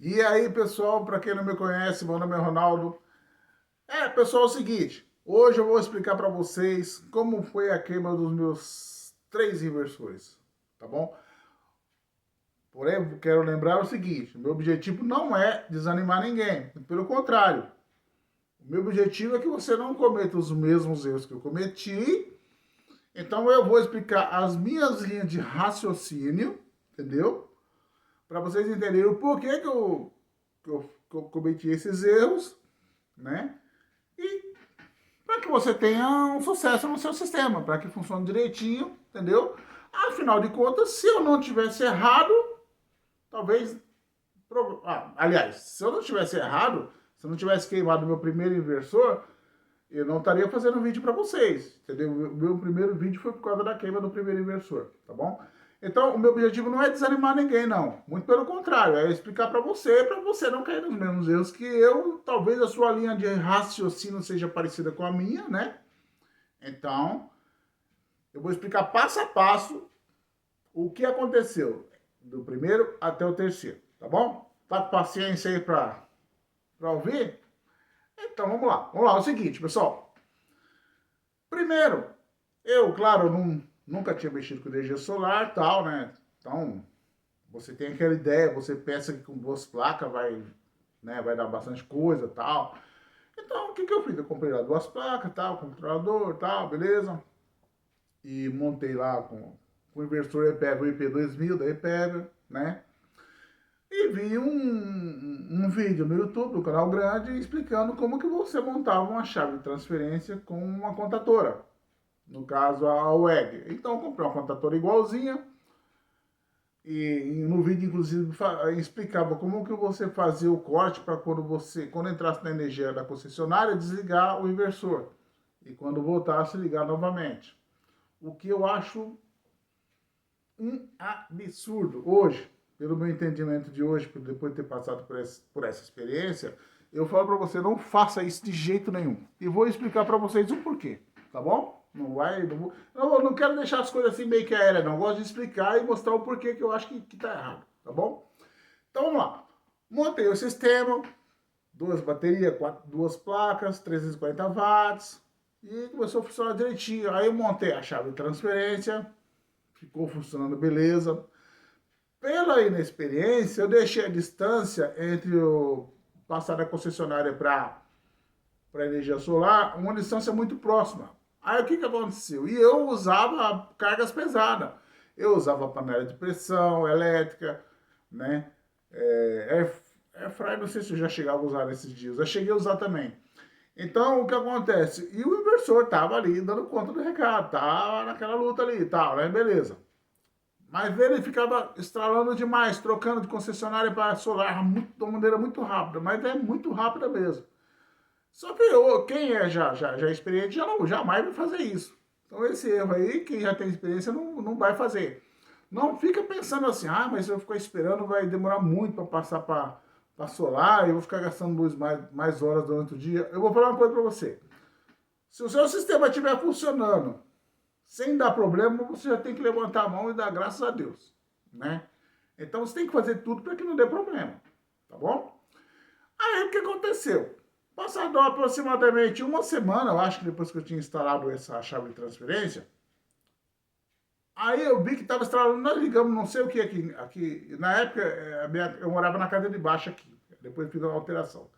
E aí, pessoal, para quem não me conhece, meu nome é Ronaldo. Pessoal, é o seguinte, hoje eu vou explicar para vocês como foi a queima dos meus três inversores, tá bom? Porém, eu quero lembrar o seguinte, meu objetivo não é desanimar ninguém, pelo contrário. O meu objetivo é que você não cometa os mesmos erros que eu cometi. Então eu vou explicar as minhas linhas de raciocínio, entendeu? Para vocês entenderem o porquê que eu cometi esses erros, né? E para que você tenha um sucesso no seu sistema, para que funcione direitinho, entendeu? Afinal de contas, se eu não tivesse errado, talvez. Aliás, se eu não tivesse errado, se eu não tivesse queimado meu primeiro inversor, eu não estaria fazendo vídeo para vocês, entendeu? O meu primeiro vídeo foi por causa da queima do primeiro inversor, tá bom? Então, o meu objetivo não é desanimar ninguém, não. Muito pelo contrário, é explicar para você não cair nos mesmos erros que eu. Talvez a sua linha de raciocínio seja parecida com a minha, né? Então, eu vou explicar passo a passo o que aconteceu do primeiro até o terceiro, tá bom? Tá com paciência aí para ouvir? Então, vamos lá. Vamos lá, é o seguinte, pessoal. Primeiro, eu, claro, nunca tinha mexido com energia solar e tal, né? Então, você tem aquela ideia, você pensa que com duas placas vai dar bastante coisa e tal. Então, o que eu fiz? Eu comprei lá duas placas, tal, controlador, tal, beleza. E montei lá com o inversor EPEV, o IP2000 da EPEV, né? E vi um vídeo no YouTube, do canal grande, explicando como que você montava uma chave de transferência com uma contadora. No caso, a WEG. Então, eu comprei uma contadora igualzinha. E no vídeo, inclusive, explicava como que você fazia o corte para quando entrasse na energia da concessionária, desligar o inversor. E quando voltasse, ligar novamente. O que eu acho um absurdo hoje, pelo meu entendimento de hoje, depois de ter passado por essa experiência, eu falo para você, não faça isso de jeito nenhum. E vou explicar para vocês o porquê, tá bom? Não quero deixar as coisas assim meio que aéreas, não. Eu gosto de explicar e mostrar o porquê que eu acho que tá errado, tá bom? Então vamos lá. Montei o sistema, duas baterias, duas placas, 340 watts, e começou a funcionar direitinho. Aí eu montei a chave de transferência, ficou funcionando beleza. Pela inexperiência, eu deixei a distância entre o passar da concessionária para a energia solar uma distância muito próxima. Aí o que aconteceu? E eu usava cargas pesadas. Eu usava panela de pressão elétrica, né? Airfryer, não sei se eu já chegava a usar nesses dias. Eu cheguei a usar também. Então, o que acontece? E o inversor estava ali dando conta do recado, tava naquela luta ali e tal, né? Beleza. Mas ele ficava estralando demais, trocando de concessionária para solar de uma maneira muito rápida, mas é muito rápida mesmo. Só que quem já é experiente já não, jamais vai fazer isso. Então esse erro aí, quem já tem experiência não vai fazer. Não fica pensando assim, mas se eu ficar esperando vai demorar muito para passar para solar, eu vou ficar gastando luz mais horas durante o dia. Eu vou falar uma coisa para você. Se o seu sistema estiver funcionando sem dar problema, você já tem que levantar a mão e dar graças a Deus, né? Então você tem que fazer tudo para que não dê problema, tá bom? Aí o que aconteceu? Passado aproximadamente uma semana, eu acho que depois que eu tinha instalado essa chave de transferência, aí eu vi que estava estralando, nós ligamos não sei o que aqui na época eu morava na casa de baixo aqui, depois fiz uma alteração.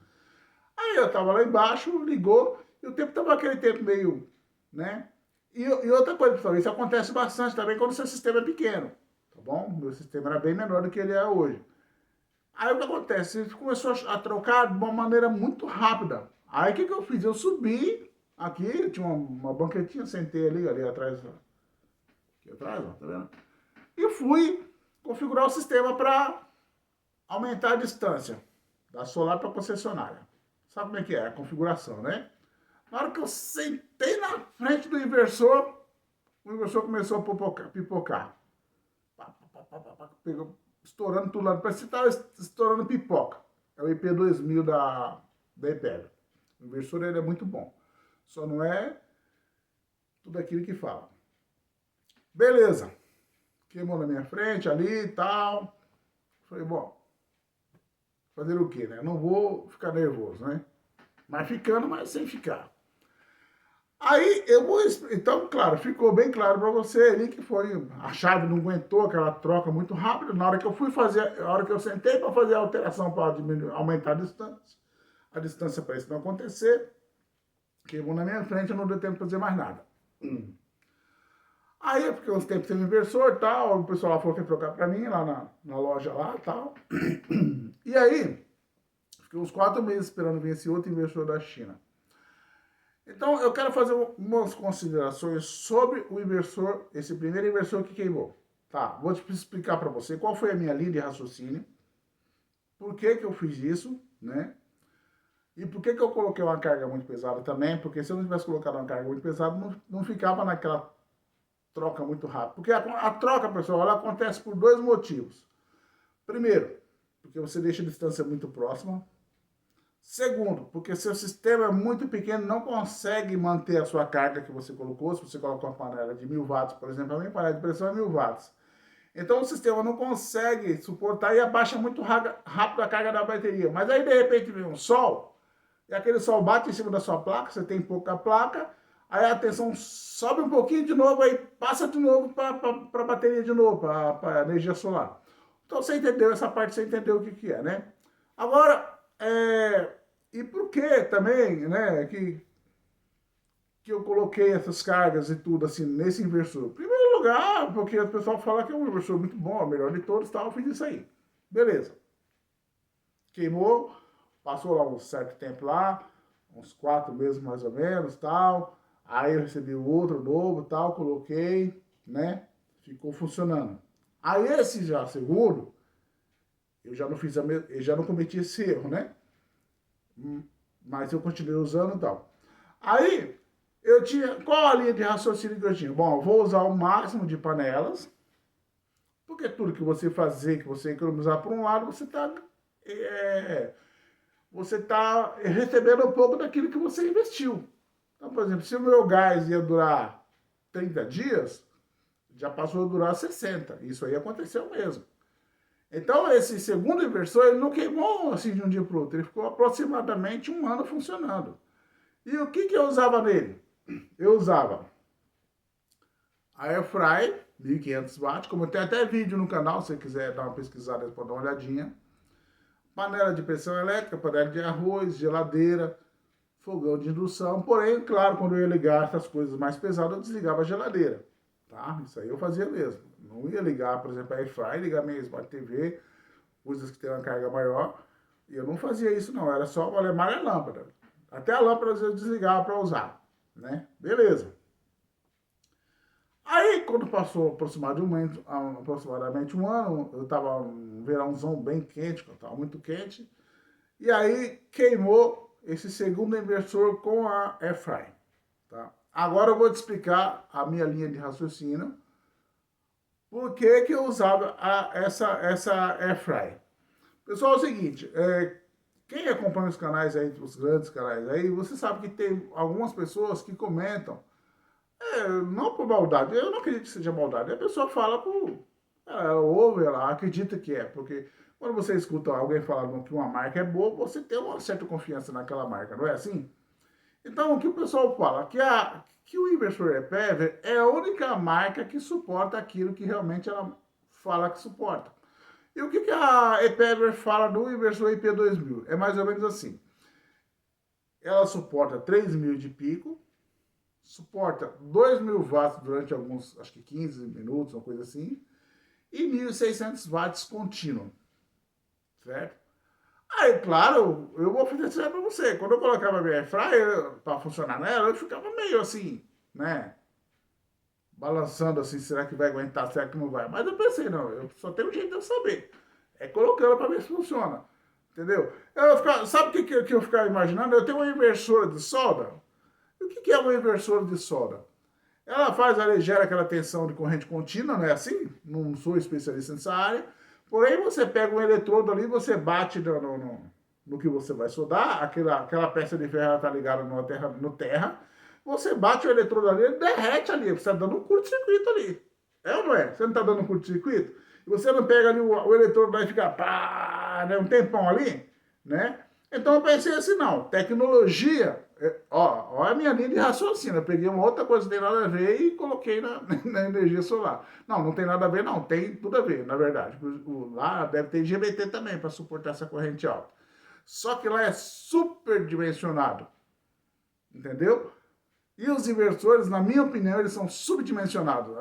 Aí eu estava lá embaixo, ligou, e o tempo estava aquele tempo meio, né? E outra coisa, pessoal, isso acontece bastante também quando o seu sistema é pequeno, tá bom? Meu sistema era bem menor do que ele é hoje. Aí o que acontece? Ele começou a trocar de uma maneira muito rápida. Aí o que eu fiz? Eu subi aqui, tinha uma banquetinha, sentei ali atrás, aqui atrás, ó, tá vendo? E fui configurar o sistema para aumentar a distância da solar para a concessionária. Sabe como é que é? A configuração, né? Na hora que eu sentei na frente do inversor, o inversor começou a pipocar. Pegou, estourando tudo lá. Parece que estava estourando pipoca. É o IP2000 da IPEV. O inversor ele é muito bom. Só não é tudo aquilo que fala. Beleza. Queimou na minha frente ali e tal. Falei, bom, fazer o quê, né? Não vou ficar nervoso, né? Mas ficando, mas sem ficar. Aí eu vou, então, claro, ficou bem claro para você ali que foi, a chave não aguentou aquela troca muito rápida. Na hora que eu fui fazer, na hora que eu sentei para fazer a alteração para aumentar a distância para isso não acontecer, queimou na minha frente, eu não deu tempo de fazer mais nada. Aí eu fiquei uns tempos sem inversor e tal, o pessoal lá falou que ia trocar para mim, lá na loja lá e tal. E aí, fiquei uns 4 meses esperando vir esse outro inversor da China. Então, eu quero fazer umas considerações sobre o inversor, esse primeiro inversor que queimou. Tá, vou te explicar para você qual foi a minha linha de raciocínio, por que que eu fiz isso, né? E por que que eu coloquei uma carga muito pesada também, porque se eu não tivesse colocado uma carga muito pesada, não ficava naquela troca muito rápida. Porque a troca, pessoal, ela acontece por 2 motivos. Primeiro, porque você deixa a distância muito próxima. Segundo, porque seu sistema é muito pequeno, não consegue manter a sua carga que você colocou. Se você coloca uma panela de 1000 watts, por exemplo, a minha panela de pressão é 1000 watts. Então o sistema não consegue suportar e abaixa muito rápido a carga da bateria. Mas aí de repente vem um sol, e aquele sol bate em cima da sua placa, você tem pouca placa, aí a tensão sobe um pouquinho de novo, aí passa de novo para a bateria de novo, para a energia solar. Então você entendeu essa parte, você entendeu o que é, né? Agora, e por que também, né, que eu coloquei essas cargas e tudo assim nesse inversor? Em primeiro lugar, porque o pessoal fala que é um inversor muito bom, o melhor de todos, tal, eu fiz isso aí. Beleza. Queimou, passou lá um certo tempo lá, uns 4 meses mais ou menos, tal. Aí eu recebi o outro novo, tal, coloquei, né? Ficou funcionando. Aí esse já segundo, eu já não fiz eu já não cometi esse erro, né? Mas eu continuei usando e tal. Aí, eu tinha, qual a linha de raciocínio que eu tinha? Bom, eu vou usar o máximo de panelas, porque tudo que você fazer, que você economizar por um lado, você tá recebendo um pouco daquilo que você investiu. Então, por exemplo, se o meu gás ia durar 30 dias, já passou a durar 60. Isso aí aconteceu mesmo. Então, esse segundo inversor, ele não queimou assim de um dia para o outro. Ele ficou aproximadamente 1 ano funcionando. E o que eu usava nele? Eu usava a Airfry, 1500 watts, como tem até vídeo no canal, se você quiser dar uma pesquisada, pode dar uma olhadinha. Panela de pressão elétrica, panela de arroz, geladeira, fogão de indução. Porém, claro, quando eu ia ligar essas coisas mais pesadas, eu desligava a geladeira. Tá? Isso aí eu fazia mesmo. Não ia ligar, por exemplo, a Airfry, ligar minha Smart TV, coisas que tem uma carga maior. E eu não fazia isso não, era só o alemão e a lâmpada. Até a lâmpada às vezes eu desligava para usar, né? Beleza. Aí, quando passou aproximadamente um ano, eu tava um verãozão bem quente, eu tava muito quente, e aí queimou esse segundo inversor com a Airfry, tá? Agora eu vou te explicar a minha linha de raciocínio, por que que eu usava essa Airfry. Pessoal, é o seguinte, quem acompanha os canais aí, os grandes canais aí, você sabe que tem algumas pessoas que comentam, não por maldade, eu não acredito que seja maldade, a pessoa fala por, ela ouve, ela acredita que é, porque quando você escuta alguém falando que uma marca é boa, você tem uma certa confiança naquela marca, não é assim? Então, o que o pessoal fala? Que o inversor EPEVER é a única marca que suporta aquilo que realmente ela fala que suporta. E o que a EPEVER fala do inversor IP2000? É mais ou menos assim. Ela suporta 3.000 de pico, suporta 2.000 watts durante alguns, acho que 15 minutos, uma coisa assim, e 1.600 watts contínuo, certo? Aí, claro, eu vou fazer isso para você. Quando eu colocava a minha airfryer para funcionar nela, eu ficava meio assim, né? Balançando assim, será que vai aguentar, será que não vai? Mas eu pensei, não, eu só tenho um jeito de eu saber. É colocando para ver se funciona. Entendeu? Sabe o que eu ficava imaginando? Eu tenho uma inversora de solda. E o que é uma inversora de solda? Ela gera aquela tensão de corrente contínua, não é assim? Não sou especialista nessa área. Porém, você pega um eletrodo ali, você bate no que você vai soldar, aquela peça de ferro está ligada no terra, você bate o eletrodo ali, ele derrete ali, você está dando um curto-circuito ali. É ou não é? Você não está dando um curto-circuito? E você não pega ali o eletrodo lá e fica pá, um tempão ali, né? Então eu pensei assim, não, tecnologia, ó a minha linha de raciocínio, eu peguei uma outra coisa que tem nada a ver e coloquei na energia solar. Não tem nada a ver não, tem tudo a ver, na verdade. Lá deve ter IGBT também para suportar essa corrente alta. Só que lá é superdimensionado, entendeu? E os inversores, na minha opinião, eles são subdimensionados.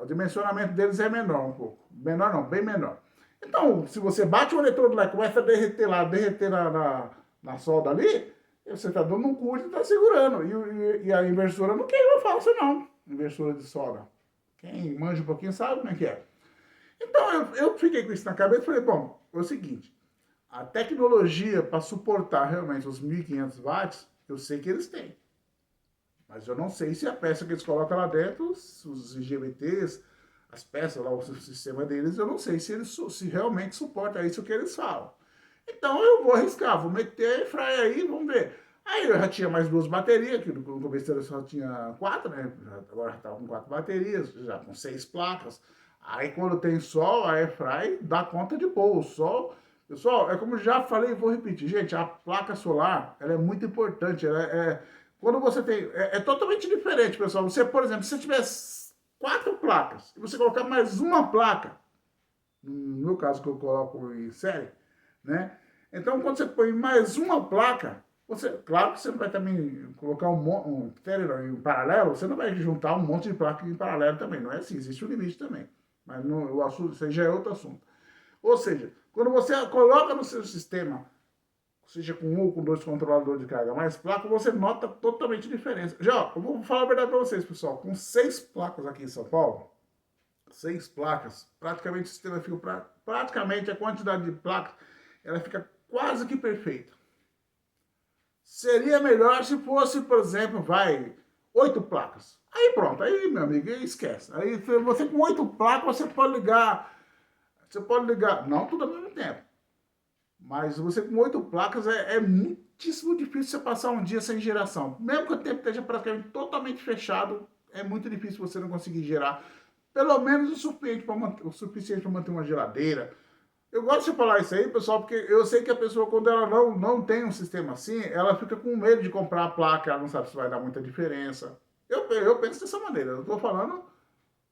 O dimensionamento deles é menor um pouco. Menor não, bem menor. Então, se você bate o eletrodo lá, começa a derreter lá, derreter na solda ali, você está dando um curto e está segurando. E a inversora não queima falsa, não. Inversora de solda. Quem manja um pouquinho sabe como é que é. Então, eu fiquei com isso na cabeça e falei, bom, é o seguinte, a tecnologia para suportar realmente os 1.500 watts, eu sei que eles têm. Mas eu não sei se a peça que eles colocam lá dentro, os IGBTs, as peças lá, o sistema deles, eu não sei se realmente suporta isso que eles falam. Então eu vou arriscar, vou meter a fry aí, vamos ver. Aí eu já tinha mais 2 baterias, que no começo eu só tinha 4, né? Agora já estava com 4 baterias, já com 6 placas. Aí quando tem sol, a airfry dá conta de pôr. O sol, pessoal, é como já falei e vou repetir, gente, a placa solar, ela é muito importante, quando você tem, é totalmente diferente, pessoal. Você, por exemplo, se você tiver 4 placas e você colocar mais uma placa, no meu caso que eu coloco em série, né? Então, quando você põe mais uma placa, claro que você não vai também colocar em paralelo, você não vai juntar um monte de placas em paralelo também, não é assim, existe um limite também. Mas o assunto, isso aí já é outro assunto. Ou seja, quando você coloca no seu sistema, seja com um ou com 2 controladores de carga mais placa, você nota totalmente diferença. Já, eu vou falar a verdade para vocês, pessoal. Com 6 placas aqui em São Paulo, 6 placas, praticamente o sistema fica, praticamente a quantidade de placas, ela fica quase que perfeita. Seria melhor se fosse, por exemplo, 8 placas. Aí pronto, aí, meu amigo, esquece. Aí você com 8 placas, você pode ligar, não tudo ao mesmo tempo. Mas você com 8 placas é muitíssimo difícil você passar um dia sem geração. Mesmo que o tempo esteja praticamente totalmente fechado, é muito difícil você não conseguir gerar pelo menos o suficiente para manter uma geladeira. Eu gosto de falar isso aí, pessoal, porque eu sei que a pessoa, quando ela não tem um sistema assim, ela fica com medo de comprar a placa, ela não sabe se vai dar muita diferença. Eu penso dessa maneira, eu estou falando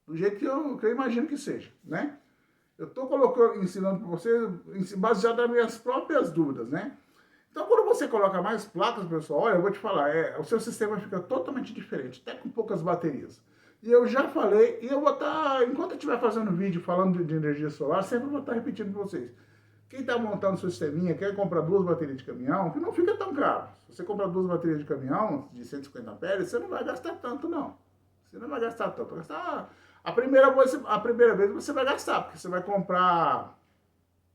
do jeito que eu imagino que seja, né? Eu estou ensinando para você, baseado nas minhas próprias dúvidas, né? Então, quando você coloca mais placas, pessoal, olha, eu vou te falar, o seu sistema fica totalmente diferente, até com poucas baterias. E eu já falei, e eu vou estar, enquanto eu estiver fazendo vídeo falando de energia solar, sempre vou estar repetindo para vocês. Quem está montando seu sisteminha, quer comprar 2 baterias de caminhão, que não fica tão caro. Se você comprar 2 baterias de caminhão de 150 amperes, você não vai gastar tanto, não. Você não vai gastar tanto. Vai gastar, a primeira vez você vai gastar, porque você vai comprar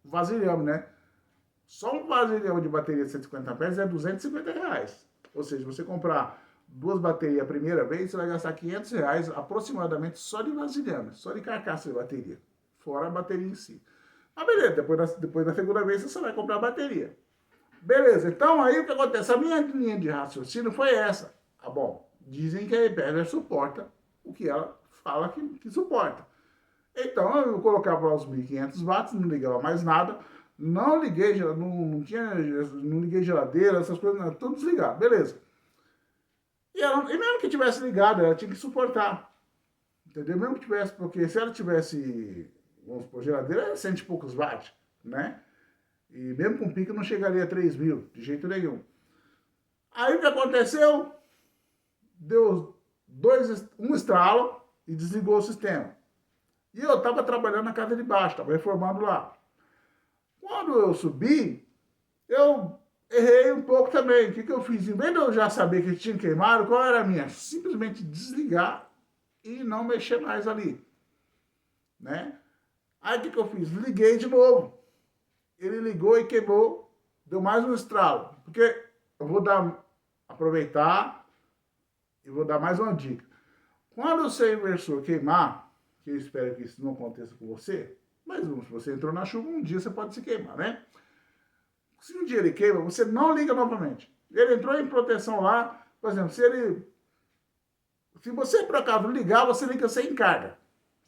vasilhame, né? Só um vasilhame de bateria de 150 amperes é R$250. Ou seja, você comprar 2 baterias a primeira vez, você vai gastar R$500 aproximadamente só de vasilhame, só de carcaça de bateria, fora a bateria em si. Mas beleza, depois da segunda vez você só vai comprar a bateria. Beleza, então aí o que acontece? A minha linha de raciocínio foi essa. Ah, bom, dizem que a Ebever suporta o que ela fala que suporta. Então eu colocava lá os 1.500 watts, não ligava mais nada, não liguei geladeira, essas coisas, não, tudo desligado, beleza. E mesmo que tivesse ligado, ela tinha que suportar. Entendeu? Mesmo que tivesse, porque se ela tivesse, vamos supor, geladeira, é 100 e poucos watts, né? E mesmo com pico não chegaria a 3.000, de jeito nenhum. Aí o que aconteceu? Deu um estralo e desligou o sistema. E eu estava trabalhando na casa de baixo, estava reformando lá. Quando eu subi, eu errei um pouco também. O que eu fiz? Em vez de eu já saber que tinha queimado, qual era a minha? Simplesmente desligar e não mexer mais ali, né? Aí o que eu fiz? Liguei de novo. Ele ligou e queimou, deu mais um estralo. Porque eu vou aproveitar e vou dar mais uma dica. Quando o seu inversor queimar, que eu espero que isso não aconteça com você, mas se você entrou na chuva, um dia você pode se queimar, né? Se um dia ele queima, você não liga novamente. Ele entrou em proteção lá, por exemplo, se você por acaso ligar, você liga sem carga.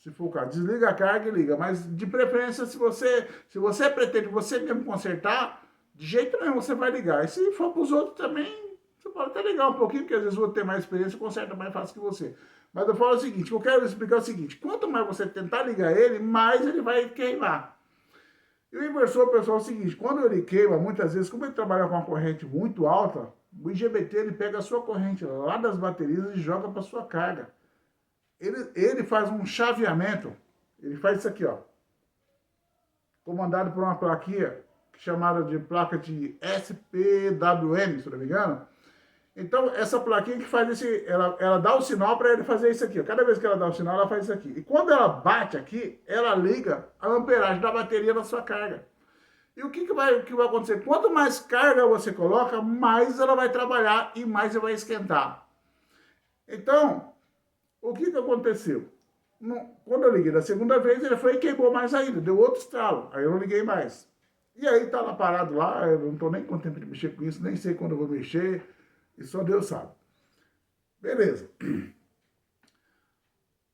Se for o caso, desliga a carga e liga. Mas de preferência, se você pretende você mesmo consertar, de jeito nenhum você vai ligar. E se for para os outros também, você pode até ligar um pouquinho, porque às vezes o outro tem mais experiência e conserta mais fácil que você. Mas eu falo o seguinte, o que eu quero explicar é o seguinte, quanto mais você tentar ligar ele, mais ele vai queimar. E o inversor, pessoal, é o seguinte, quando ele queima, muitas vezes, como ele trabalha com uma corrente muito alta, o IGBT ele pega a sua corrente lá das baterias e joga para sua carga. Ele faz um chaveamento, ele faz isso aqui, ó, comandado por uma plaquinha chamada de placa de SPWM, se não me engano. Então, essa plaquinha que faz esse, ela dá o sinal para ele fazer isso aqui. Ó. Cada vez que ela dá o sinal, ela faz isso aqui. E quando ela bate aqui, ela liga a amperagem da bateria na sua carga. E o que vai acontecer? Quanto mais carga você coloca, mais ela vai trabalhar e mais ela vai esquentar. Então, o que aconteceu? Quando eu liguei da segunda vez, ele foi e queimou mais ainda, deu outro estralo. Aí eu não liguei mais. E aí tá lá parado lá, eu não tô nem com tempo de mexer com isso, nem sei quando eu vou mexer, e só Deus sabe. Beleza.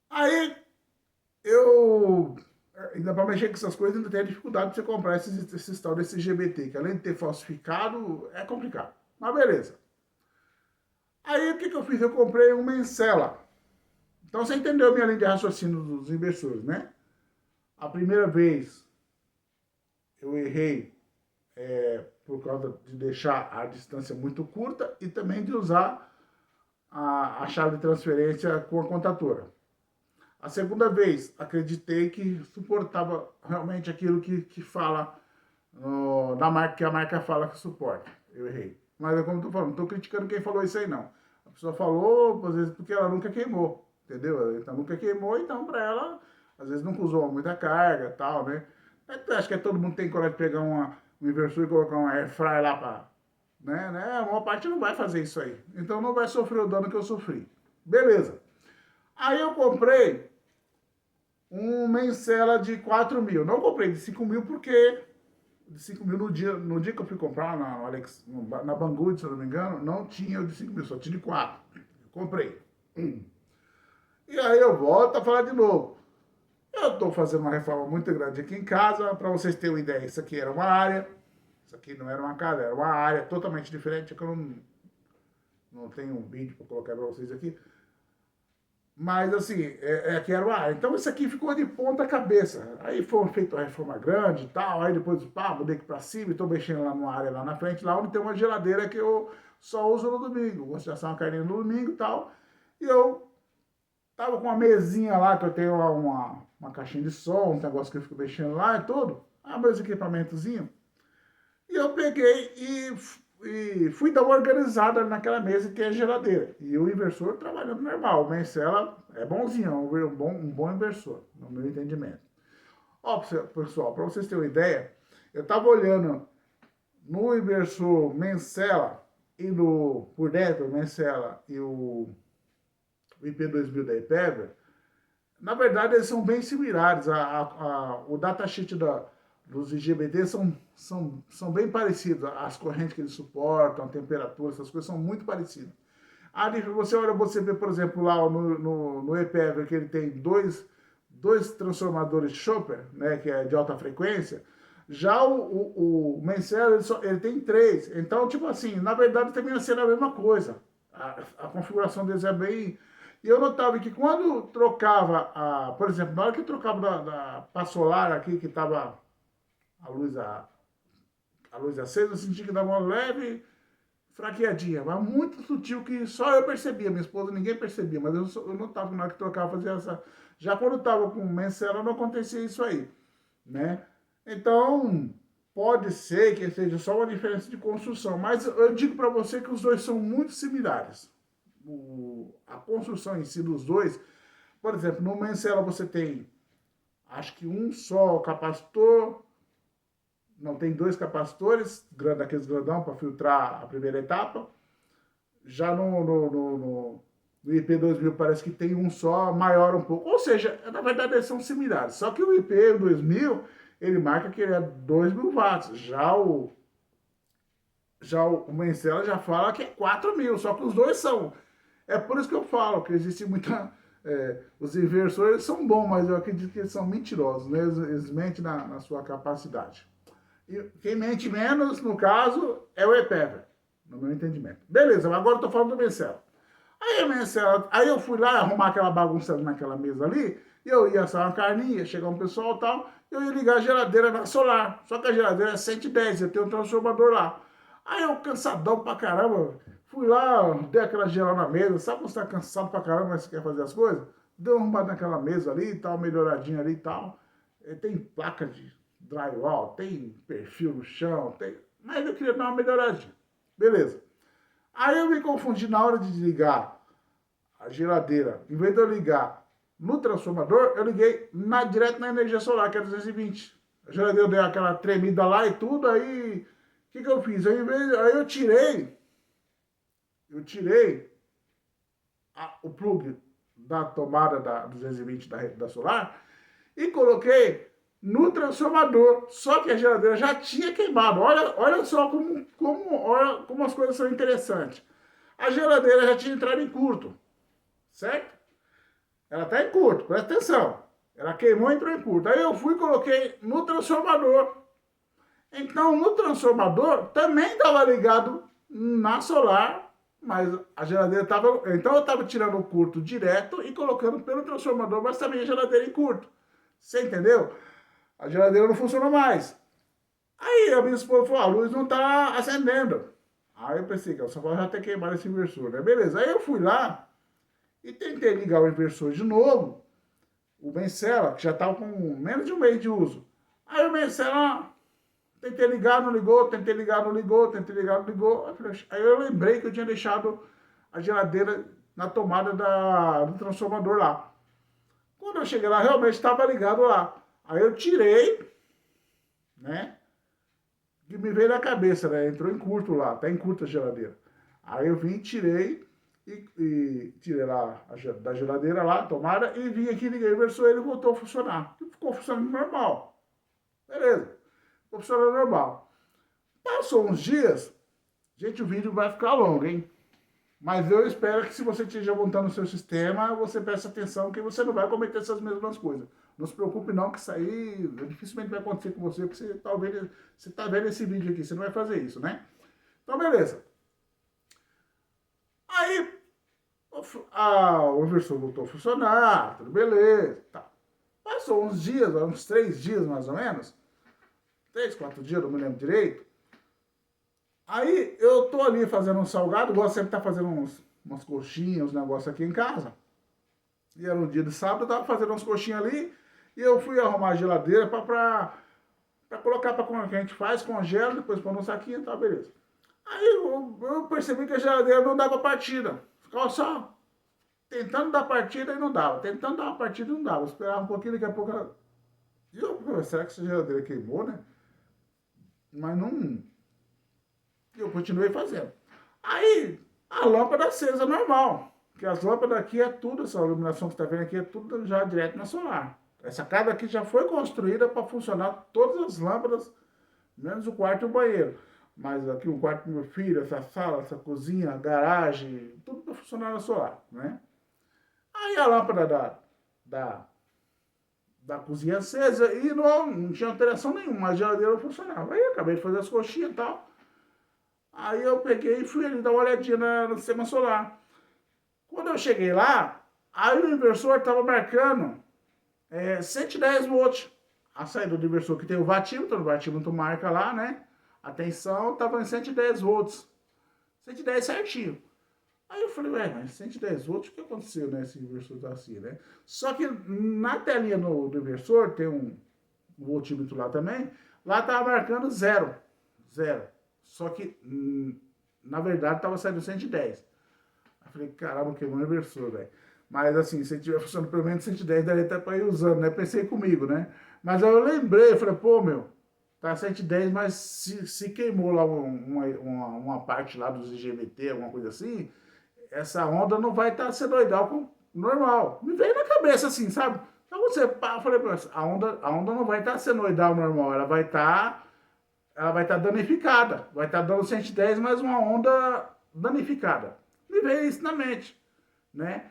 Aí ainda para mexer com essas coisas, ainda tem a dificuldade de você comprar esses tal desse GBT, que além de ter falsificado, é complicado. Mas beleza. Aí o que eu fiz? Eu comprei um Mencela. Então você entendeu a minha linha de raciocínio dos inversores, né? A primeira vez eu errei por causa de deixar a distância muito curta e também de usar a chave de transferência com a contatora. A segunda vez, acreditei que suportava realmente aquilo que fala na marca, que a marca fala que suporta. Eu errei. Mas é como eu tô falando, não tô criticando quem falou isso aí, não. A pessoa falou, às vezes, porque ela nunca queimou, entendeu? Então, nunca queimou, então, para ela, às vezes, nunca usou muita carga e tal, né? Acho que todo mundo tem coragem de pegar um inversor e colocar uma air fry lá para... Né? A maior parte não vai fazer isso aí. Então, não vai sofrer o dano que eu sofri. Beleza. Aí eu comprei um Mencela de 4 mil. Não comprei de 5 mil porque de 5 mil no dia que eu fui comprar na Banggood, se eu não me engano, não tinha o de 5 mil, só tinha de 4. Eu comprei. E aí eu volto a falar de novo. Eu estou fazendo uma reforma muito grande aqui em casa, para vocês terem uma ideia, isso aqui era uma área, isso aqui não era uma casa, era uma área totalmente diferente, que eu não tenho um vídeo para colocar para vocês aqui. Mas assim, aqui era uma área. Então isso aqui ficou de ponta cabeça. Aí foi feita uma reforma grande e tal. Aí depois, mudei aqui pra cima e tô mexendo lá numa área lá na frente, lá onde tem uma geladeira que eu só uso no domingo. Gosto de assar uma carninha no domingo e tal. E eu tava com uma mesinha lá, que eu tenho lá uma caixinha de som, um negócio que eu fico mexendo lá e tudo. Meus equipamentozinhos. E eu peguei e fui dar uma organizada naquela mesa que é a geladeira. E o inversor trabalhando normal. O Mencela é bonzinho, é um bom inversor, no meu entendimento. Ó, pessoal, para vocês terem uma ideia, eu estava olhando no inversor Mencela e por dentro, o Mencela e o IP2000 da Ipevra, na verdade eles são bem similares. O datasheet dos IGBT são bem parecidos. As correntes que eles suportam, a temperatura, essas coisas são muito parecidas. Você vê, por exemplo, lá no EPEV, que ele tem dois transformadores Chopper, né, que é de alta frequência. Já o Mencela, ele tem 3. Então, tipo assim, na verdade também ia ser a mesma coisa. A configuração deles é bem... E eu notava que quando trocava, por exemplo, na hora que eu trocava para solar aqui, que estava a luz acesa, eu senti que dava uma leve fraqueadinha, mas muito sutil, que só eu percebia, minha esposa ninguém percebia, mas eu notava que na hora que trocava fazia essa... Já quando eu tava com Mencela não acontecia isso aí, né? Então, pode ser que seja só uma diferença de construção, mas eu digo para você que os dois são muito similares. A construção em si dos dois, por exemplo, no Mencela você tem, acho que um só capacitor, não, tem 2 capacitores, daqueles grandão para filtrar a primeira etapa. Já no IP2000 parece que tem um só, maior um pouco. Ou seja, na verdade eles são similares. Só que o IP2000, ele marca que ele é 2.000 watts. Já o Mencela já fala que é 4.000, só que os dois são. É por isso que eu falo que existe muita Os inversores são bons, mas eu acredito que eles são mentirosos, né? Eles mentem na sua capacidade. E quem mente menos, no caso, é o EPEVER, no meu entendimento. Beleza, agora eu tô falando do Mencela. Aí eu fui lá arrumar aquela bagunça naquela mesa ali, e eu ia assar uma carninha, ia chegar um pessoal e tal, eu ia ligar a geladeira na solar. Só que a geladeira é 110, eu tenho um transformador lá. Aí eu, cansadão pra caramba, fui lá, dei aquela geral na mesa. Sabe quando você tá cansado pra caramba, mas você quer fazer as coisas? Dei uma arrumada naquela mesa ali e tal, melhoradinha ali e tal. Tem placa de drywall, tem perfil no chão, tem... Mas eu queria dar uma melhoradinha. Beleza. Aí eu me confundi na hora de ligar a geladeira. Em vez de eu ligar no transformador, eu liguei direto na energia solar, que é 220. A geladeira deu aquela tremida lá e tudo, aí... O que eu fiz? Aí eu tirei o plug da tomada da 220 da solar e coloquei no transformador. Só que a geladeira já tinha queimado. Olha só como as coisas são interessantes. A geladeira já tinha entrado em curto, certo? Ela está em curto, presta atenção. Ela queimou e entrou em curto. Aí eu fui e coloquei no transformador. Então, no transformador também estava ligado na solar, mas a geladeira estava... Então, eu estava tirando o curto direto e colocando pelo transformador, mas também a geladeira em curto. Você entendeu? A geladeira não funcionou mais. Aí a minha esposa falou, a luz não está acendendo. Aí eu pensei que só vai já ter queimado esse inversor, né? Beleza. Aí eu fui lá e tentei ligar o inversor de novo, o Mencela, que já estava com menos de um mês de uso. Aí o Mencela... Tentei ligar, não ligou, tentei ligar, não ligou, tentei ligar, não ligou. Aí eu lembrei que eu tinha deixado a geladeira na tomada do transformador lá. Quando eu cheguei lá, realmente estava ligado lá. Aí eu tirei, né? E me veio na cabeça, né? Entrou em curto lá, tá em curto a geladeira. Aí eu vim, tirei e tirei lá da geladeira lá, a tomada, e vim aqui, liguei o inversor, ele voltou a funcionar. E ficou funcionando normal. Beleza. Funcionando normal. Passou uns dias, gente, o vídeo vai ficar longo, hein? Mas eu espero que se você esteja montando o seu sistema, você preste atenção que você não vai cometer essas mesmas coisas. Não se preocupe não, que isso aí dificilmente vai acontecer com você, porque você tá vendo esse vídeo aqui, você não vai fazer isso, né? Então, beleza. Aí, o inversor voltou a funcionar, tudo beleza, tá. Passou uns dias, uns 3 dias mais ou menos, 3, 4 dias, não me lembro direito. Aí eu tô ali fazendo um salgado, gosto sempre de estar fazendo umas coxinhas, uns negócios aqui em casa. E era um dia de sábado, eu tava fazendo umas coxinhas ali, e eu fui arrumar a geladeira pra colocar pra como a gente faz, congela, depois põe no saquinho e tal, beleza. Aí eu percebi que a geladeira não dava partida. Ficava só tentando dar partida e não dava. Tentando dar uma partida e não dava. Eu esperava um pouquinho, daqui a pouco ela... E eu, será que essa geladeira queimou, né? Mas não... Eu continuei fazendo. Aí, a lâmpada acesa normal. Porque as lâmpadas aqui é tudo, essa iluminação que você está vendo aqui é tudo já direto na solar. Essa casa aqui já foi construída para funcionar todas as lâmpadas, menos o quarto e o banheiro. Mas aqui o quarto do meu filho, essa sala, essa cozinha, a garagem, tudo para funcionar na solar, né? Aí a lâmpada da cozinha acesa e não tinha alteração nenhuma, a geladeira não funcionava. Aí eu acabei de fazer as coxinhas e tal. Aí eu peguei e fui ali dar uma olhadinha no sistema solar. Quando eu cheguei lá, aí o inversor estava marcando 110 volts. A saída do inversor que tem o vatímetro, marca lá, né? A tensão estava em 110 volts. 110 certinho. Aí eu falei, mas 110 volts, o que aconteceu, né? Esse inversor tá assim, né? Só que na telinha do inversor, tem um voltímetro lá também, lá tava marcando zero. Só que, na verdade, tava saindo 110. Aí eu falei, caramba, queimou o inversor, velho. Mas assim, se tiver funcionando pelo menos 110, daria até pra ir usando, né? Pensei comigo, né? Mas aí eu lembrei, falei, pô, meu, tá 110, mas se queimou lá uma parte lá dos IGBT, alguma coisa assim, essa onda não vai estar sendo normal. Me veio na cabeça assim, sabe? Então você, eu falei, a onda não vai estar senoidal normal, ela vai estar danificada. Vai estar dando 110, mas uma onda danificada. Me veio isso na mente, né?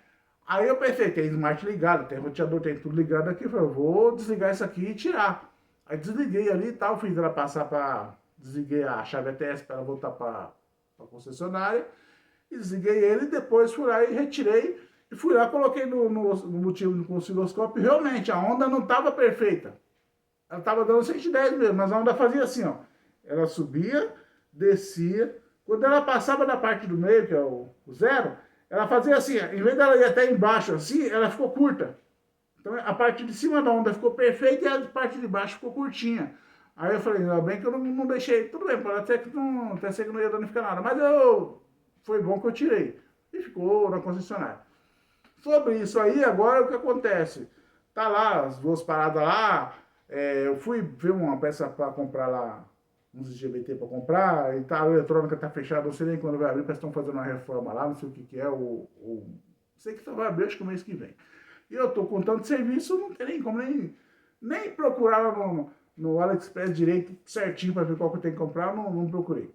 Aí eu pensei, tem smart ligado, tem roteador, tem tudo ligado aqui. Eu falei, eu vou desligar isso aqui e tirar. Aí desliguei ali e tal, fiz ela passar para... Desliguei a chave ATS para ela voltar para a concessionária. E desliguei ele, depois fui lá e retirei. E fui lá, coloquei no motivo do osciloscópio. Realmente, a onda não estava perfeita. Ela estava dando 110 mesmo, mas a onda fazia assim, ó. Ela subia, descia. Quando ela passava da parte do meio, que é o zero, ela fazia assim, ó. Em vez dela ir até embaixo assim, ela ficou curta. Então a parte de cima da onda ficou perfeita e a parte de baixo ficou curtinha. Aí eu falei, ainda bem que eu não deixei. Tudo bem, pode até que não, até ser que não ia danificar nada. Mas foi bom que eu tirei. E ficou na concessionária. Sobre isso aí, agora o que acontece? Tá lá, as duas paradas lá. Eu fui ver uma peça para comprar lá, uns GBT para comprar, e tá, a eletrônica tá fechada, não sei nem quando vai abrir, parece que estão fazendo uma reforma lá, não sei o que é, sei que só vai abrir, acho que o mês que vem. E eu tô com tanto serviço, não tem nem como nem procurar lá no AliExpress direito, certinho, para ver qual que eu tenho que comprar, não procurei.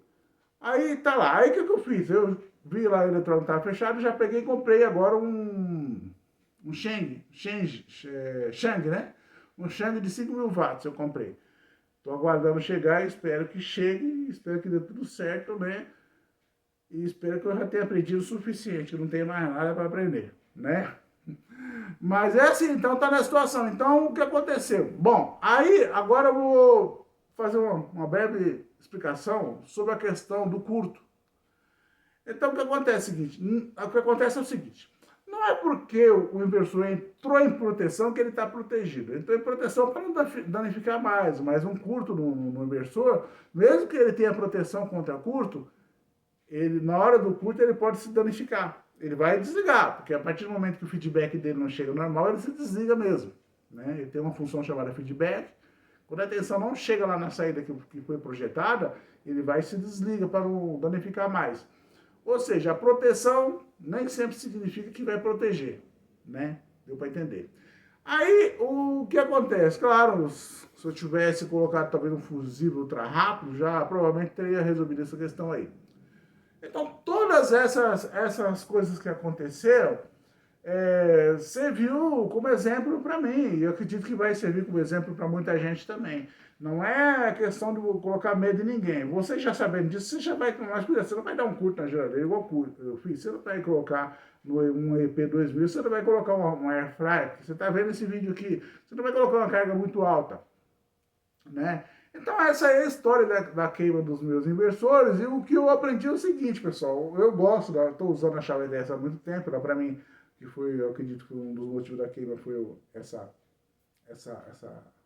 Aí tá lá, aí o que eu fiz? Eu vi lá a eletrônica estava fechado, já peguei e comprei agora um Shang, né? Um Shang de 5.000 watts eu comprei. Tô aguardando chegar, espero que chegue, espero que dê tudo certo, né? E espero que eu já tenha aprendido o suficiente, que não tenha mais nada para aprender, né? Mas é assim, então tá na situação. Então, o que aconteceu? Bom, aí agora eu vou fazer uma breve explicação sobre a questão do curto. Então, o que acontece é o seguinte, não é porque o inversor entrou em proteção que ele está protegido. Ele entrou em proteção para não danificar mais, mas um curto no inversor, mesmo que ele tenha proteção contra curto, ele, na hora do curto ele pode se danificar. Ele vai desligar, porque a partir do momento que o feedback dele não chega normal, ele se desliga mesmo. Né? Ele tem uma função chamada feedback. Quando a tensão não chega lá na saída que foi projetada, ele vai e se desliga para não danificar mais. Ou seja, a proteção nem sempre significa que vai proteger, né? Deu para entender. Aí, o que acontece? Claro, se eu tivesse colocado talvez um fusível ultra rápido, já provavelmente teria resolvido essa questão aí. Então, todas essas coisas que aconteceram, serviu como exemplo para mim. E eu acredito que vai servir como exemplo para muita gente também. Não é questão de colocar medo em ninguém. Você já sabendo disso, você já vai tomar cuidado. Você não vai dar um curto na geladeira, igual eu fiz. Você não vai colocar um EP2000, você não vai colocar uma air fryer. Você está vendo esse vídeo aqui, você não vai colocar uma carga muito alta, né? Então essa é a história da queima dos meus inversores. E o que eu aprendi é o seguinte, pessoal. Eu gosto, estou usando a chave dessa há muito tempo. Para mim, que foi, eu acredito que um dos motivos da queima foi essa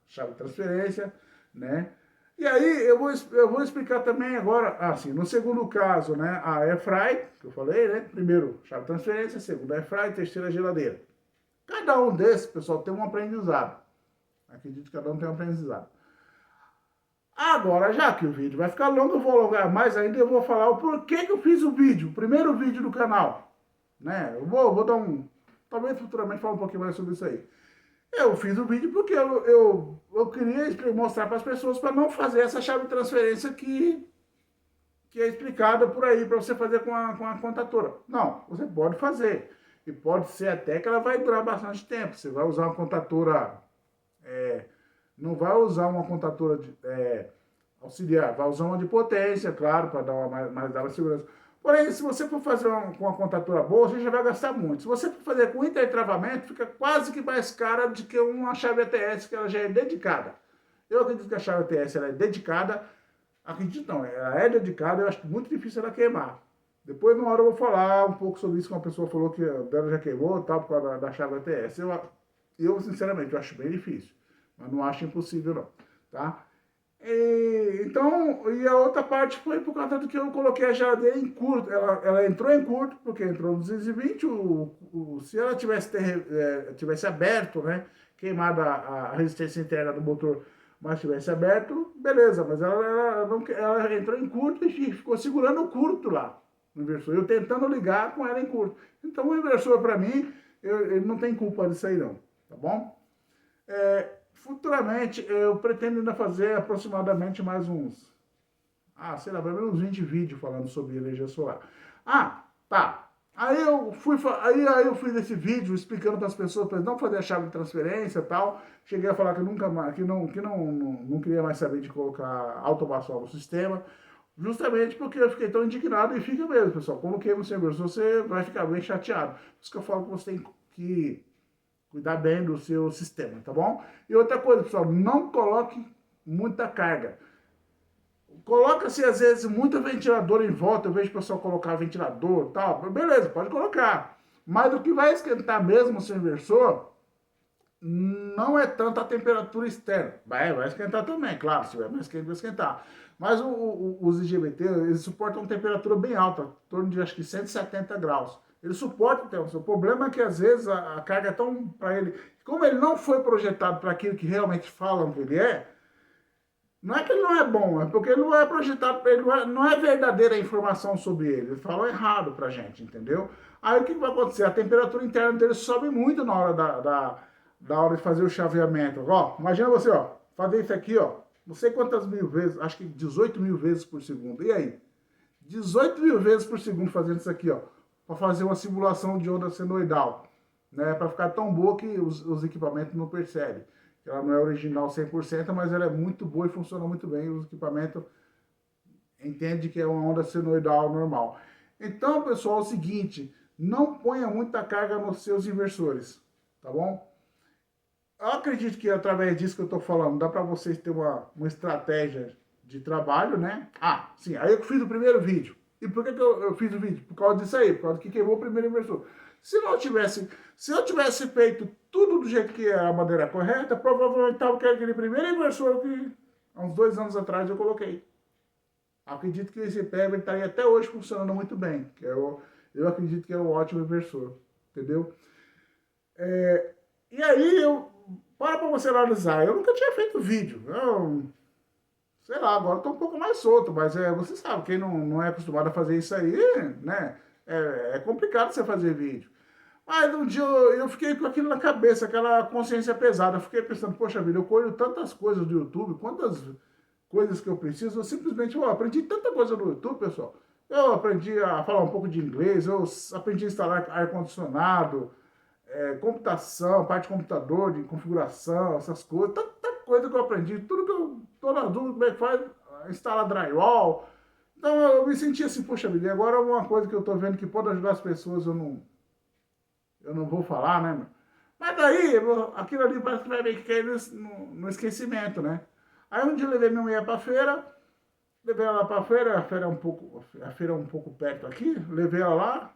chave de transferência, né? E aí eu vou explicar também agora, assim, no segundo caso, né, a airfry, que eu falei, né? Primeiro, chave de transferência, segundo, airfry, terceira, geladeira. Cada um desses, pessoal, tem um aprendizado. Acredito que cada um tem um aprendizado. Agora, já que o vídeo vai ficar longo, eu vou alongar mais ainda, eu vou falar o porquê que eu fiz o vídeo, o primeiro vídeo do canal, né? Eu vou dar talvez futuramente falar um pouquinho mais sobre isso aí. Eu fiz o vídeo porque eu queria mostrar para as pessoas para não fazer essa chave de transferência que é explicada por aí, para você fazer com a contatora. Não, você pode fazer. E pode ser até que ela vai durar bastante tempo. Você vai usar uma contatora... não vai usar uma contatora auxiliar, vai usar uma de potência, claro, para dar mais segurança. Porém, se você for fazer com uma contatora boa, você já vai gastar muito. Se você for fazer com intertravamento, fica quase que mais cara do que uma chave ATS, que ela já é dedicada. Eu acredito que a chave ATS ela é dedicada, acredito não, ela é dedicada, eu acho muito difícil ela queimar. Depois, numa hora, eu vou falar um pouco sobre isso, que uma pessoa falou que dela já queimou, tal, por causa da chave ATS. Eu, sinceramente, eu acho bem difícil, mas não acho impossível, não, tá? Então, e a outra parte foi por causa do que eu coloquei a geladeira em curto. Ela entrou em curto, porque entrou no 220. Se ela tivesse aberto, né, queimado a resistência interna do motor, mas tivesse aberto, beleza. Mas ela entrou em curto e ficou segurando o curto lá, no inversor. Eu tentando ligar com ela em curto. Então, o inversor, para mim, ele não tem culpa disso aí, não. Tá bom? Futuramente, eu pretendo ainda fazer aproximadamente mais sei lá, pelo menos 20 vídeos falando sobre energia solar. Tá. Aí eu fiz esse vídeo explicando para as pessoas para não fazer a chave de transferência e tal. Cheguei a falar que nunca mais, não queria mais saber de colocar automação no sistema. Justamente porque eu fiquei tão indignado e fica mesmo, pessoal. Quando queima o seu inversor, você vai ficar bem chateado. Por isso que eu falo que você tem que cuidar bem do seu sistema, tá bom? E outra coisa, pessoal, não coloque muita carga. Coloca-se, às vezes, muito ventilador em volta. Eu vejo o pessoal colocar ventilador e tal. Beleza, pode colocar. Mas o que vai esquentar mesmo o seu inversor não é tanto a temperatura externa. Vai esquentar também, claro. Se tiver mais quente, vai esquentar. Mas os IGBT, eles suportam temperatura bem alta, em torno de, acho que, 170 graus. Ele suporta ter o problema é que, às vezes, a carga é tão para ele... Como ele não foi projetado para aquilo que realmente falam que ele é, não é que ele não é bom, é porque ele não é projetado, ele não é verdadeira a informação sobre ele. Ele falou errado pra gente, entendeu? Aí o que vai acontecer? A temperatura interna dele sobe muito na hora da hora de fazer o chaveamento. Ó, imagina você, ó, fazer isso aqui, ó, não sei quantas mil vezes, acho que 18 mil vezes por segundo. E aí? 18 mil vezes por segundo fazendo isso aqui, ó, para fazer uma simulação de onda senoidal, né? Para ficar tão boa que os equipamentos não percebem. Ela não é original 100%, mas ela é muito boa e funciona muito bem. Os equipamentos entendem que é uma onda senoidal normal. Então, pessoal, é o seguinte, não ponha muita carga nos seus inversores, tá bom? Eu acredito que através disso que eu estou falando, dá para vocês ter uma estratégia de trabalho, né? Ah, sim, aí eu fiz o primeiro vídeo. E por que eu fiz o vídeo? Por causa disso aí, por causa que queimou o primeiro inversor. Se eu tivesse feito tudo do jeito que é a maneira correta, provavelmente estava aquele primeiro inversor que há uns 2 anos atrás eu coloquei. Acredito que esse PEV estaria até hoje funcionando muito bem. Que eu acredito que é um ótimo inversor, entendeu? E aí, para você analisar, eu nunca tinha feito vídeo. Sei lá, agora estou um pouco mais solto, mas você sabe, quem não é acostumado a fazer isso aí, né? É complicado você fazer vídeo. Mas um dia eu fiquei com aquilo na cabeça, aquela consciência pesada. Eu fiquei pensando, poxa vida, eu colho tantas coisas do YouTube, quantas coisas que eu preciso. Eu simplesmente aprendi tanta coisa no YouTube, pessoal. Eu aprendi a falar um pouco de inglês, eu aprendi a instalar ar-condicionado, computação, parte de computador, de configuração, essas coisas. Tanta coisa que eu aprendi, tudo que eu tô na dúvida, como é que faz, instalar drywall. Então eu me senti assim, poxa vida, e agora uma coisa que eu tô vendo que pode ajudar as pessoas, eu não vou falar, né, meu? Mas daí, aquilo ali parece que vai meio que cair no esquecimento, né? Aí um dia eu levei minha mulher pra feira, levei ela pra feira, a feira é um pouco perto aqui, levei ela lá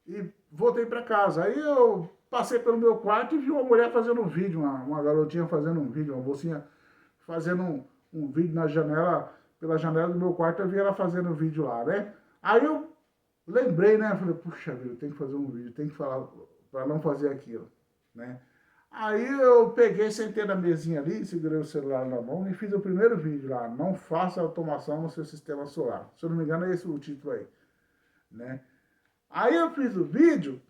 e voltei pra casa. Aí eu passei pelo meu quarto e vi uma mulher fazendo um vídeo, uma garotinha fazendo um vídeo, uma mocinha fazendo um vídeo na janela, pela janela do meu quarto, eu vi ela fazendo um vídeo lá, né? Aí eu lembrei, né? Falei, puxa vida, eu tenho que fazer um vídeo, tenho que falar para não fazer aquilo, né? Aí eu peguei, sentei na mesinha ali, segurei o celular na mão e fiz o primeiro vídeo lá, não faça automação no seu sistema solar. Se eu não me engano é esse o título aí, né? Aí eu fiz o vídeo,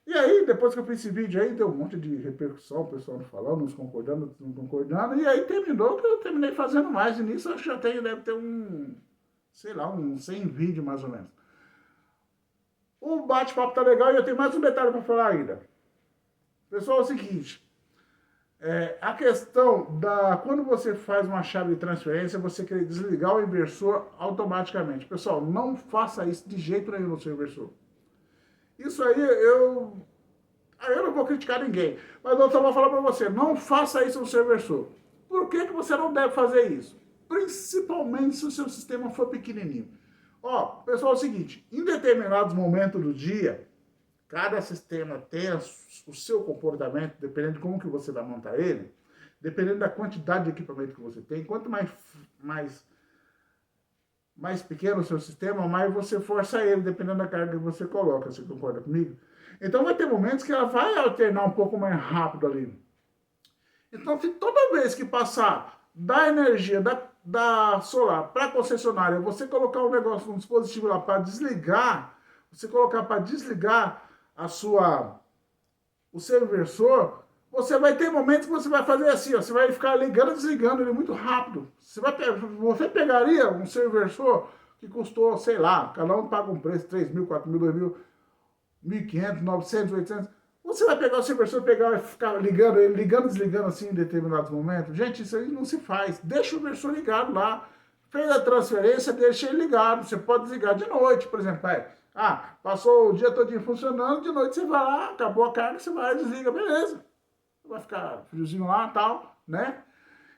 e aí depois que eu fiz esse vídeo aí, deu um monte de repercussão, o pessoal falando, uns concordando, outros não concordando, e aí terminou que eu terminei fazendo mais, e nisso eu já tenho, deve ter sei lá, uns 100 vídeos mais ou menos. O bate-papo tá legal e eu tenho mais um detalhe para falar ainda. Pessoal, é o seguinte, a questão quando você faz uma chave de transferência, você quer desligar o inversor automaticamente. Pessoal, não faça isso de jeito nenhum no seu inversor. Isso aí eu não vou criticar ninguém, mas eu só vou falar para você, não faça isso no seu inversor. Por que você não deve fazer isso? Principalmente se o seu sistema for pequenininho. Ó, pessoal, é o seguinte, em determinados momentos do dia, cada sistema tem o seu comportamento, dependendo de como que você vai montar ele, dependendo da quantidade de equipamento que você tem. Quanto mais pequeno o seu sistema, mais você força ele, dependendo da carga que você coloca. Você concorda comigo? Então vai ter momentos que ela vai alternar um pouco mais rápido ali. Então, se toda vez que passar da energia da solar para a concessionária, você colocar um negócio, um dispositivo lá para desligar, você colocar para desligar o seu inversor, você vai ter momentos que você vai fazer assim, ó, você vai ficar ligando e desligando ele muito rápido. Você pegaria um seu inversor que custou, sei lá, cada um paga um preço, 3 mil, 4 mil, 2 mil, 1.500, 900, 800. Você vai pegar o seu inversor, pegar e ficar ligando ele, ligando e desligando assim em determinados momentos? Gente, isso aí não se faz. Deixa o inversor ligado lá. Fez a transferência, deixa ele ligado. Você pode desligar de noite, por exemplo. Passou o dia todo funcionando, de noite você vai lá, acabou a carga, você vai e desliga, beleza. Vai ficar friozinho lá e tal, né?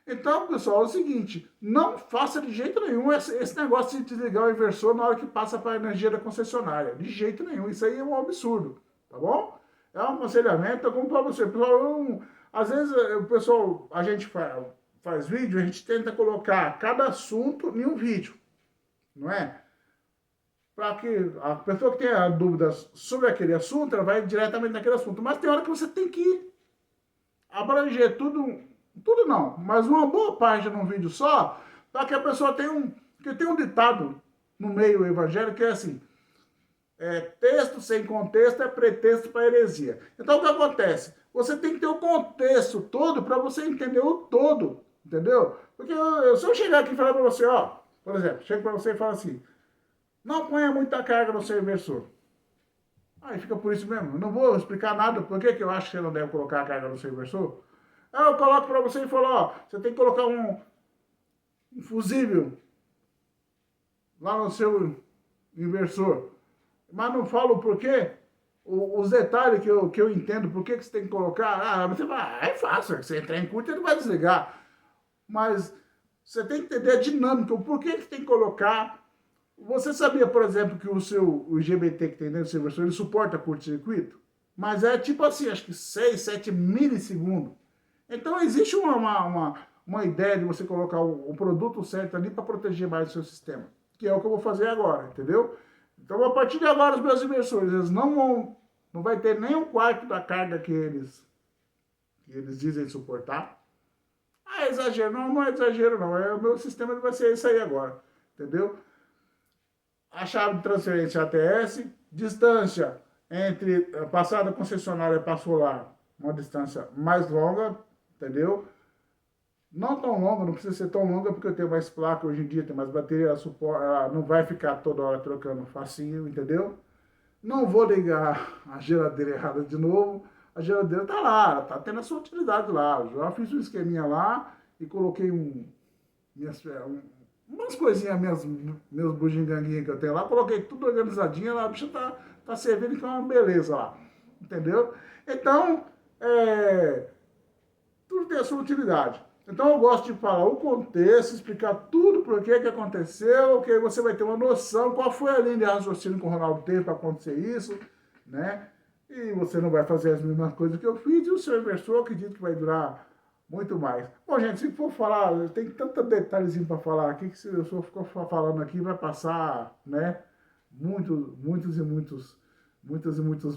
Então, pessoal, é o seguinte, não faça de jeito nenhum esse negócio de desligar o inversor na hora que passa para a energia da concessionária. De jeito nenhum, isso aí é um absurdo, tá bom? É um aconselhamento, como para você. Pessoal, às vezes o pessoal, a gente faz vídeo, a gente tenta colocar cada assunto em um vídeo, não é? Para que a pessoa que tenha dúvidas sobre aquele assunto, ela vai diretamente naquele assunto. Mas tem hora que você tem que abranger tudo não, mas uma boa parte num vídeo só, para que a pessoa tenha tem um ditado no meio evangélico que é assim, texto sem contexto é pretexto para heresia. Então o que acontece? Você tem que ter o contexto todo para você entender o todo, entendeu? Porque se eu chegar aqui e falar para você, ó, por exemplo, chego para você e falo assim, não ponha muita carga no seu inversor. Aí fica por isso mesmo. Eu não vou explicar nada por que eu acho que você não deve colocar a carga no seu inversor. Eu coloco para você e falo, ó, você tem que colocar um fusível lá no seu inversor. Mas não falo o porquê, os detalhes que eu entendo, por que você tem que colocar. Você vai, é fácil, você entrar em curto, ele vai desligar. Mas você tem que entender a dinâmica, o porquê que tem que colocar. Você sabia, por exemplo, que o GBT que tem dentro do seu inversor, ele suporta curto-circuito? Mas é tipo assim, acho que 6, 7 milissegundos. Então existe uma ideia de você colocar o produto certo ali para proteger mais o seu sistema. Que é o que eu vou fazer agora, entendeu? Então a partir de agora os meus inversores, eles não vai ter nem um quarto da carga que eles dizem suportar. É exagero, não é exagero não, o meu sistema vai ser isso aí agora, entendeu? A chave de transferência ATS, distância entre passar da concessionária para solar, uma distância mais longa, entendeu? Não tão longa, não precisa ser tão longa, porque eu tenho mais placa hoje em dia, tem mais bateria, ela não vai ficar toda hora trocando facinho, entendeu? Não vou ligar a geladeira errada de novo, a geladeira tá lá, ela tá tendo a sua utilidade lá, eu já fiz um esqueminha lá e coloquei umas coisinhas, meus bugiganguinhos que eu tenho lá, coloquei tudo organizadinho, lá, a bicha tá servindo com uma beleza lá, entendeu? Então, tudo tem a sua utilidade. Então eu gosto de falar o contexto, explicar tudo por que aconteceu, que você vai ter uma noção qual foi a linha de raciocínio que o Ronaldo teve para acontecer isso, né? E você não vai fazer as mesmas coisas que eu fiz, e o seu inversor acredito que vai durar muito mais. Bom, gente, se for falar, tem tanto detalhezinho para falar aqui, que se eu só ficar falando aqui, vai passar, né? Muitos e muitos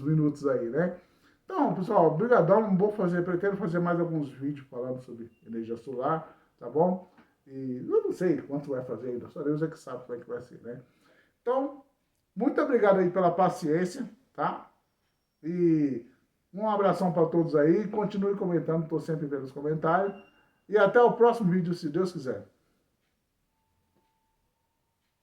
minutos aí, né? Então, pessoal, brigadão, pretendo fazer mais alguns vídeos falando sobre energia solar, tá bom? E eu não sei quanto vai fazer ainda, só Deus é que sabe como é que vai ser, né? Então, muito obrigado aí pela paciência, tá? E um abração para todos aí, continue comentando, estou sempre vendo os comentários. E até o próximo vídeo, se Deus quiser.